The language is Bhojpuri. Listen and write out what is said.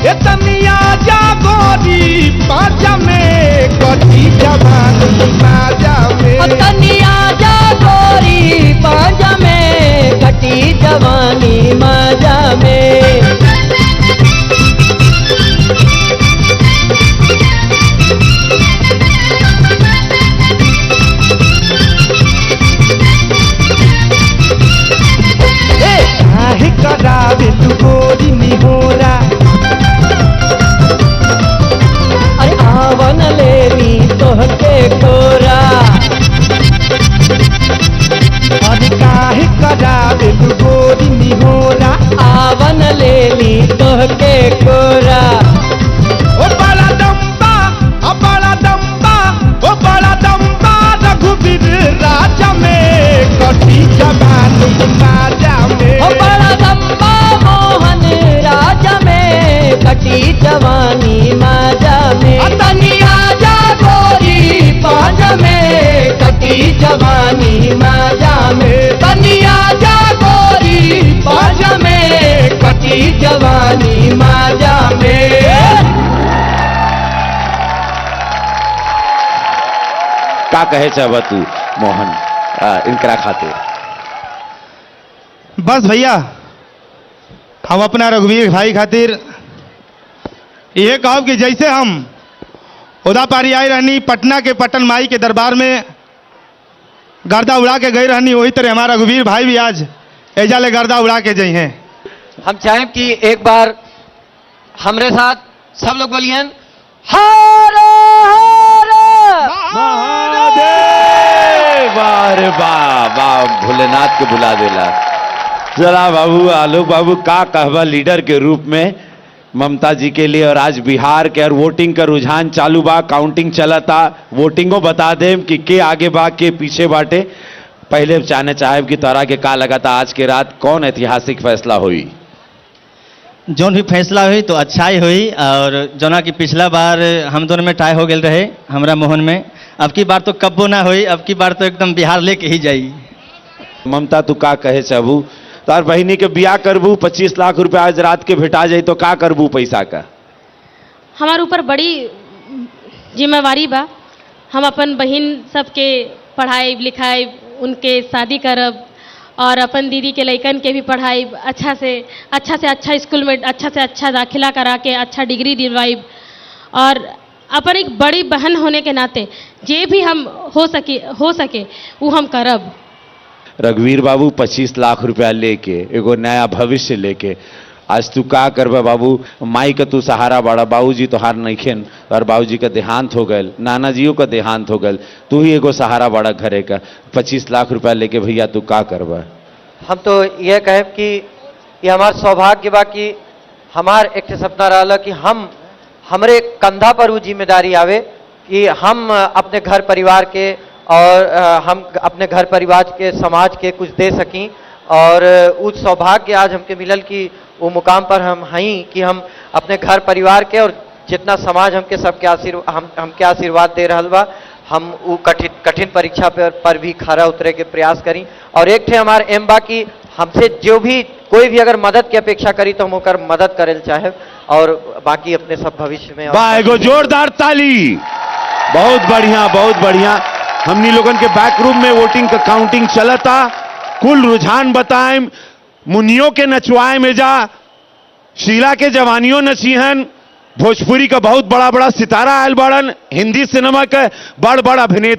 ए तनिया जागोरी पाजा में कटी जवानी माजा में तनिया जागोरी पाजा में कटी जवानी माजा में काहे करावे तू गोरी निहोरा अरे आवन लेनी तोहके कोरा अरे काहे करावे तू गोरी निहोरा आवन लेनी तोहके कोरा ओ बड़ा दम्बा ओ बड़ा दम्बा ओ बड़ा दम्बा रघुवीर राजा में कटी जवानी माजा में ओ बड़ा दम्बा मोहन राजा में कटी जवानी माजा में तनिया जागोरी पाजा में कटी जवानी माजा में तनिया जागोरी पाजा में कटी जवानी माजा में। का कहे चाहबा तू मोहन इनकरा खातिर? बस भैया हम अपना रघुवीर भाई खातिर ये कहब कि जैसे हम उदा पारी आई रहनी पटना के पटन माई के दरबार में गर्दा उड़ा के गई रहनी, वही तरह हमारा रघुवीर भाई भी आज एजा ले गर्दा उड़ा के जई हैं। हम चाहें कि एक बार हमरे साथ सब लोग बोलिए हर महादेव। वाह वाह भोलेनाथ के बुला देला। जरा बाबू आलोक बाबू का कहबा लीडर के रूप में ममता जी के लिए, और आज बिहार के और वोटिंग का रुझान चालू बा, काउंटिंग चलता, वोटिंगो बता देम कि के आगे बा के पीछे बाटे। पहले जाने चाहे कि तोरा के का लगाता आज के रात कौन ऐतिहासिक फैसला हुई? जोन भी फैसला हुई तो अच्छा ही हुई, और जोना कि पिछला बार हम दोनों में टाई हो गए रहे हमरा मोहन में, अब की बार तो कब्बो ना हुई, अब की बार तो एकदम बिहार लेके ही जाई। ममता तू का कहे चाहबू? तार बहिनी के बियाह करबू, 25 लाख रुपया आज रात के भेटा जाए तो का करबू पैसा का? हमारे ऊपर बड़ी जिम्मेवारी बा। हम अपन बहन सबके पढ़ाई लिखाई, उनके शादी करब, और अपन दीदी के लइकन के भी पढ़ाई अच्छा से अच्छा स्कूल में अच्छा से अच्छा दाखिला करा के अच्छा डिग्री दिलवाइब, और अपन एक बड़ी बहन होने के नाते जे भी हम हो सके वो हम करब। रघुवीर बाबू 25 लाख रुपया लेके एगो नया भविष्य लेके आज तू का करबा बाबू? माई का तू सहारा बड़ा, बाबूजी तोहार नइखेन और बाबूजी का देहांत हो गए, नाना जियो का देहांत हो गए, तू ही एगो सहारा बड़ा घरे का। 25 लाख रुपया लेके भैया तू का करबा? हम तो यह कहे कि ये हमार सौभाग्य बा कि हमार एक सपना रहा कि हमरे कंधा पर वो जिम्मेदारी आवे कि हम अपने घर परिवार के और हम अपने घर परिवार के समाज के कुछ दे सकें, और उस सौभाग्य आज हमके मिलल कि वो मुकाम पर हम हई कि हम अपने घर परिवार के और जितना समाज हमके सबके हमके आशीर्वाद दे रहा बा, हम वो कठिन परीक्षा पर भी खरा उतरे के प्रयास करी। और एक थे हमारे एम बा कि हमसे जो भी कोई भी अगर मदद की अपेक्षा करी तो हम ओकर मदद करे चाहे, और बाकी अपने सब भविष्य में। वाह, एगो जोरदार ताली। बहुत बढ़िया बहुत बढ़िया। हमनी लोगन के बैक रूम में वोटिंग का काउंटिंग चलता, कुल रुझान बताएं, मुनियों के नचवाए में जा, शीला के जवानियों नचीहन, भोजपुरी का बहुत बड़ा बड़ा सितारा आयल बड़न, हिंदी सिनेमा के बड़ बड़ अभिनेता